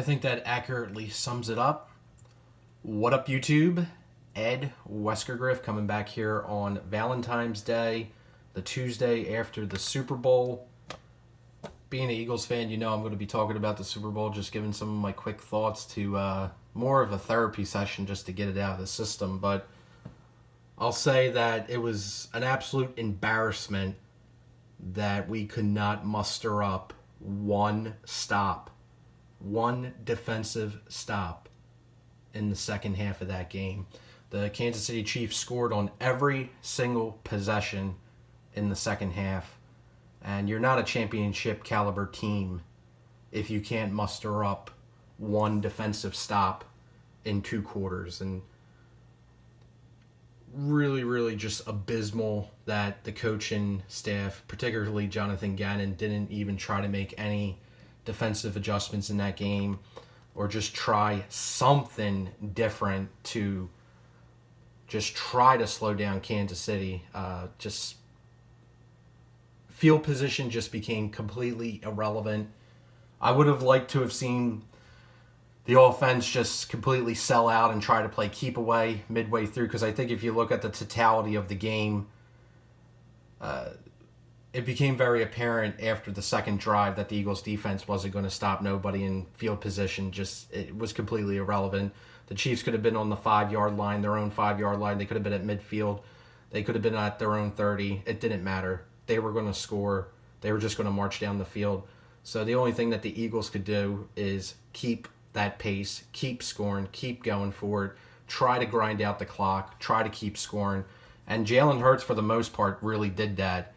think that accurately sums it up. What up, YouTube? Ed WeskerGriff coming back here on Valentine's Day, the Tuesday after the Super Bowl. Being an Eagles fan, you know I'm going to be talking about the Super Bowl, just giving some of my quick thoughts to more of a therapy session just to get it out of the system. But I'll say that it was an absolute embarrassment that we could not muster up one defensive stop in the second half of that game. The Kansas City Chiefs scored on every single possession in the second half. And you're not a championship caliber team if you can't muster up one defensive stop in 2 quarters. And really just abysmal that the coaching staff, particularly Jonathan Gannon, didn't even try to make any defensive adjustments in that game or just try something different to just try to slow down Kansas City. Just field position just became completely irrelevant. I would have liked to have seen the offense just completely sell out and try to play keep away midway through, because I think if you look at the totality of the game, it became very apparent after the second drive that the Eagles defense wasn't going to stop nobody in field position. Just it was completely irrelevant. The Chiefs could have been on the 5-yard line, their own 5-yard line. They could have been at midfield. They could have been at their own 30. It didn't matter. They were going to score. They were just going to march down the field. So the only thing that the Eagles could do is keep that pace, keep scoring, keep going forward, try to grind out the clock, try to keep scoring. And Jalen Hurts, for the most part, really did that.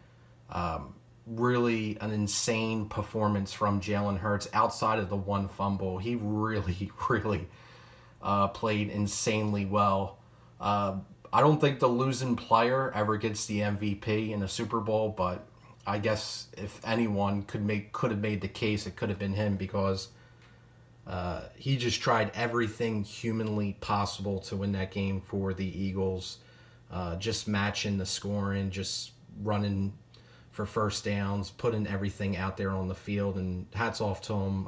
Really an insane performance from Jalen Hurts outside of the one fumble. He really played insanely well. I don't think the losing player ever gets the MVP in a Super Bowl, but I guess if anyone could have made the case, it could have been him, because he just tried everything humanly possible to win that game for the Eagles. Just matching the scoring, just running for first downs, putting everything out there on the field, and hats off to him.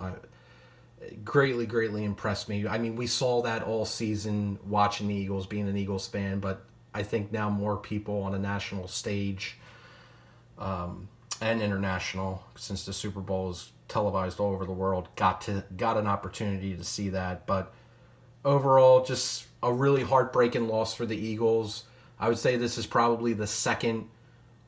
Greatly impressed me. I mean, we saw that all season watching the Eagles, being an Eagles fan, but I think now more people on a national stage and international, since the Super Bowl is televised all over the world, got an opportunity to see that. But overall, just a really heartbreaking loss for the Eagles. I would say this is probably the second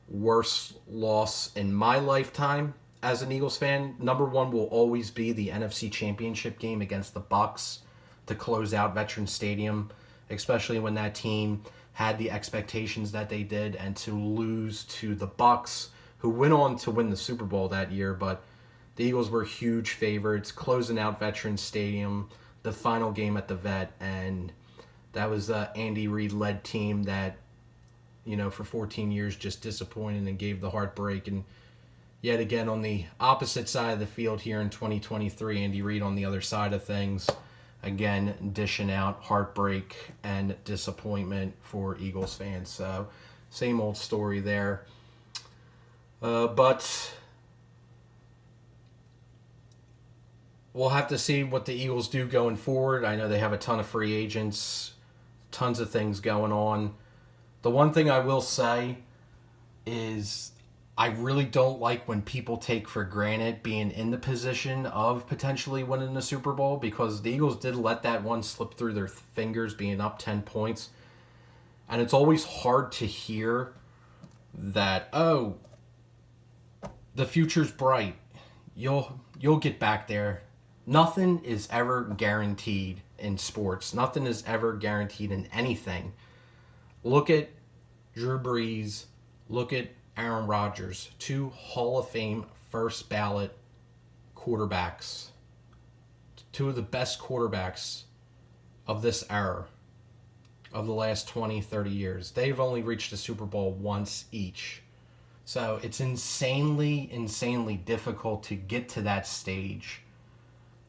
worst loss in my lifetime as an Eagles fan. Number one will always be the NFC Championship game against the Bucs to close out Veterans Stadium, especially when that team had the expectations that they did, and to lose to the Bucs, who went on to win the Super Bowl that year. But the Eagles were huge favorites, closing out Veterans Stadium, the final game at the Vet, and that was the Andy Reid-led team that, you know, for 14 years just disappointed and gave the heartbreak. And yet again, on the opposite side of the field here in 2023, Andy Reid on the other side of things, again, dishing out heartbreak and disappointment for Eagles fans. So, same old story there. But we'll have to see what the Eagles do going forward. I know they have a ton of free agents, tons of things going on. The one thing I will say is I really don't like when people take for granted being in the position of potentially winning the Super Bowl, because the Eagles did let that one slip through their fingers, being up 10 points. And it's always hard to hear that, oh, the future's bright. You'll get back there. Nothing is ever guaranteed in sports. Nothing is ever guaranteed in anything. Look at Drew Brees. Look at Aaron Rodgers. 2 Hall of Fame first ballot quarterbacks. 2 of the best quarterbacks of this era, of the last 20, 30 years. They've only reached the Super Bowl once each. So it's insanely difficult to get to that stage.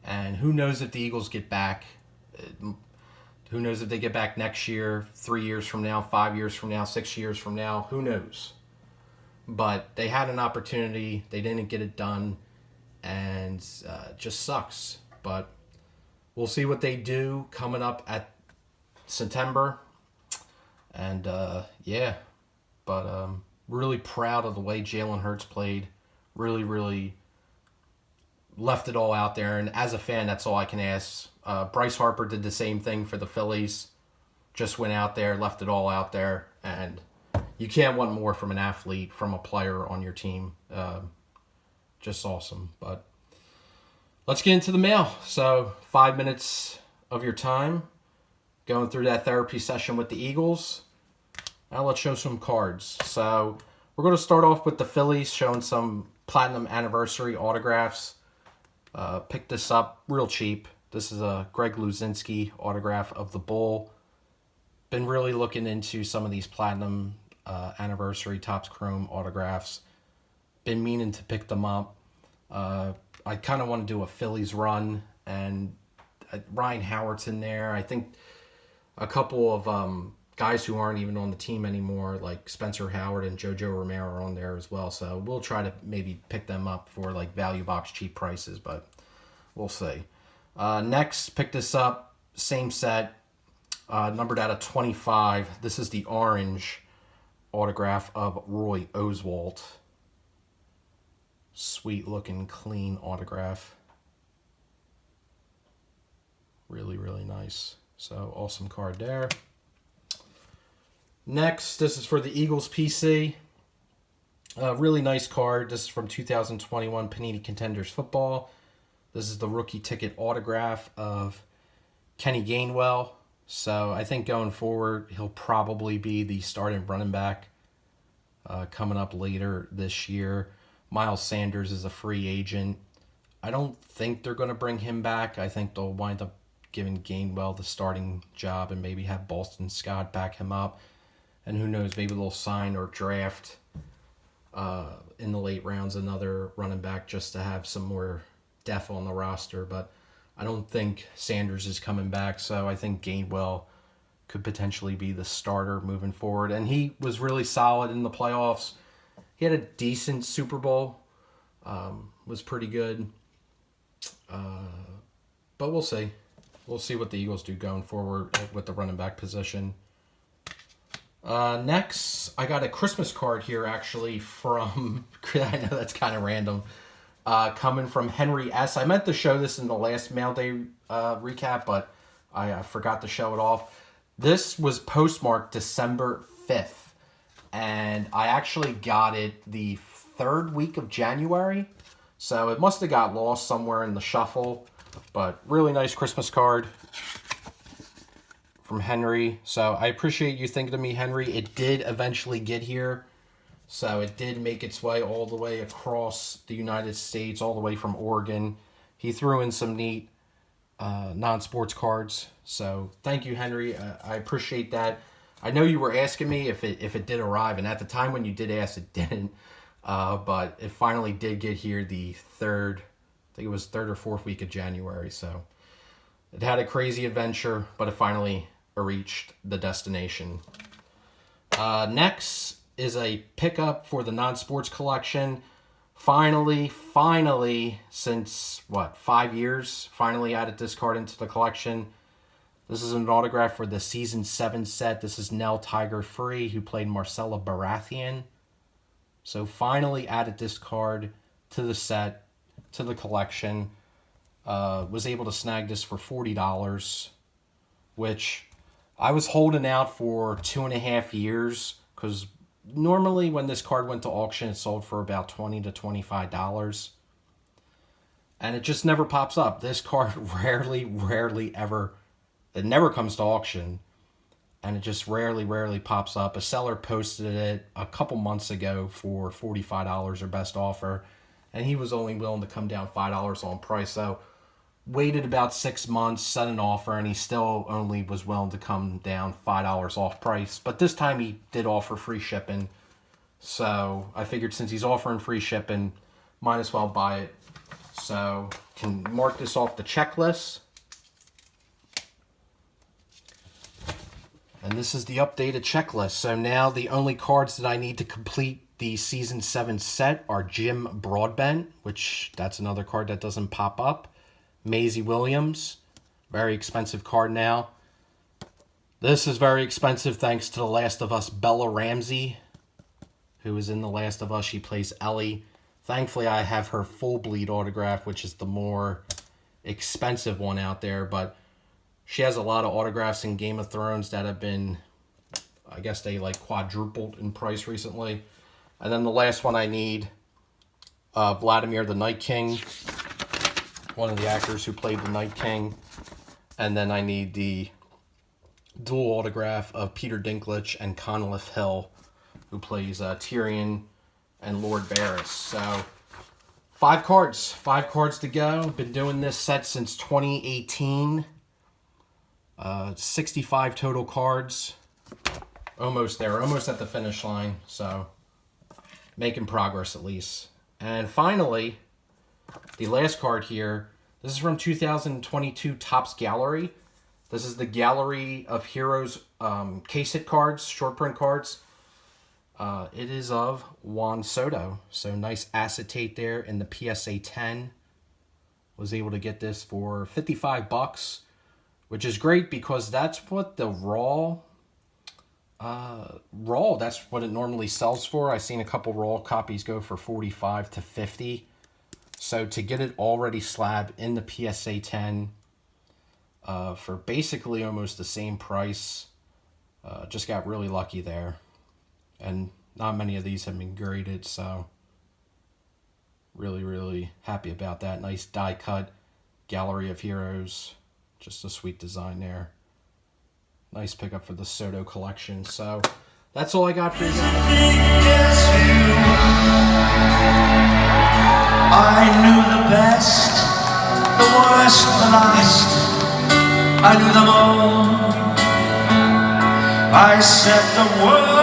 And who knows if the Eagles get back. Who knows if they get back next year, 3 years from now, 5 years from now, 6 years from now. Who knows? But they had an opportunity. They didn't get it done. And just sucks. But we'll see what they do coming up at September. And, yeah. But really proud of the way Jalen Hurts played. Really, really left it all out there. And as a fan, that's all I can ask. Bryce Harper did the same thing for the Phillies. Just went out there, left it all out there. And you can't want more from an athlete, from a player on your team. Just awesome. But let's get into the mail. So 5 minutes of your time going through that therapy session with the Eagles. Now let's show some cards. So we're going to start off with the Phillies, showing some platinum anniversary autographs. Picked this up real cheap. This is a Greg Luzinski autograph of the Bull. Been really looking into some of these platinum anniversary Topps Chrome autographs. Been meaning to pick them up. I kind of want to do a Phillies run, and Ryan Howard's in there. I think a couple of guys who aren't even on the team anymore, like Spencer Howard and JoJo Romero, are on there as well. So we'll try to maybe pick them up for like value box cheap prices, but we'll see. Next, pick this up, same set, numbered out of 25. This is the orange autograph of Roy Oswalt. Sweet looking, clean autograph. Really, really nice. So awesome card there. Next, this is for the Eagles PC. Really nice card. This is from 2021 Panini Contenders Football. This is the rookie ticket autograph of Kenny Gainwell. So I think going forward, he'll probably be the starting running back coming up later this year. Miles Sanders is a free agent. I don't think they're going to bring him back. I think they'll wind up giving Gainwell the starting job and maybe have Boston Scott back him up. And who knows, maybe they'll sign or draft in the late rounds another running back just to have some more depth on the roster. But I don't think Sanders is coming back, so I think Gainwell could potentially be the starter moving forward. And he was really solid in the playoffs. He had a decent Super Bowl, was pretty good. But we'll see. We'll see what the Eagles do going forward with the running back position. Next, I got a Christmas card here, actually, from, I know that's kind of random, coming from Henry S. I meant to show this in the last Mail Day recap, but I forgot to show it off. This was postmarked December 5th, and I actually got it the third week of January, so it must have got lost somewhere in the shuffle, but really nice Christmas card from Henry. So I appreciate you thinking of me, Henry. It did eventually get here. So it did make its way all the way across the United States, all the way from Oregon. He threw in some neat non-sports cards. So thank you, Henry. I appreciate that. I know you were asking me if it did arrive, and at the time when you did ask, it didn't. But it finally did get here the third, I think it was third or fourth week of January. So it had a crazy adventure, but it finally reached the destination. Next is a pickup for the non-sports collection. Finally, since, 5 years, finally added this card into the collection. This is an autograph for the Season 7 set. This is Nell Tiger Free, who played Marcella Baratheon. So finally added this card to the set, to the collection. Was able to snag this for $40, which I was holding out for 2.5 years, because normally when this card went to auction, it sold for about $20 to $25. And it just never pops up. This card rarely ever, it never comes to auction. And it just rarely pops up. A seller posted it a couple months ago for $45 or best offer. And he was only willing to come down $5 on price. So waited about 6 months, set an offer, and he still only was willing to come down $5 off price. But this time he did offer free shipping. So I figured since he's offering free shipping, might as well buy it. So can mark this off the checklist. And this is the updated checklist. So now the only cards that I need to complete the Season 7 set are Jim Broadbent, which that's another card that doesn't pop up. Maisie Williams, Very expensive card now. This is very expensive thanks to The Last of Us Bella Ramsey, who is in The Last of Us. She plays Ellie. Thankfully, I have her full bleed autograph, which is the more expensive one out there. But she has a lot of autographs in Game of Thrones that have been, I guess they like quadrupled in price recently. And then the last one I need, Vladimir the Night King, one of the actors who played the Night King. And then I need the dual autograph of Peter Dinklage and Conleth Hill, who plays Tyrion and Lord Varys. So 5 cards to go. Been doing this set since 2018. 65 total cards. Almost there, almost at the finish line. So making progress at least. And finally, the last card here. This is from 2022 Topps Gallery. This is the Gallery of Heroes case hit cards, short print cards. It is of Juan Soto. So nice acetate there in the PSA 10. Was able to get this for $55, which is great because that's what the raw, that's what it normally sells for. I've seen a couple raw copies go for $45 to $50. So to get it already slab in the PSA 10 for basically almost the same price, just got really lucky there. And not many of these have been graded, so really, really happy about that. Nice die cut Gallery of Heroes. Just a sweet design there. Nice pickup for the Soto collection. So that's all I got for you guys. I knew the best, the worst, the last. I knew them all. I set the world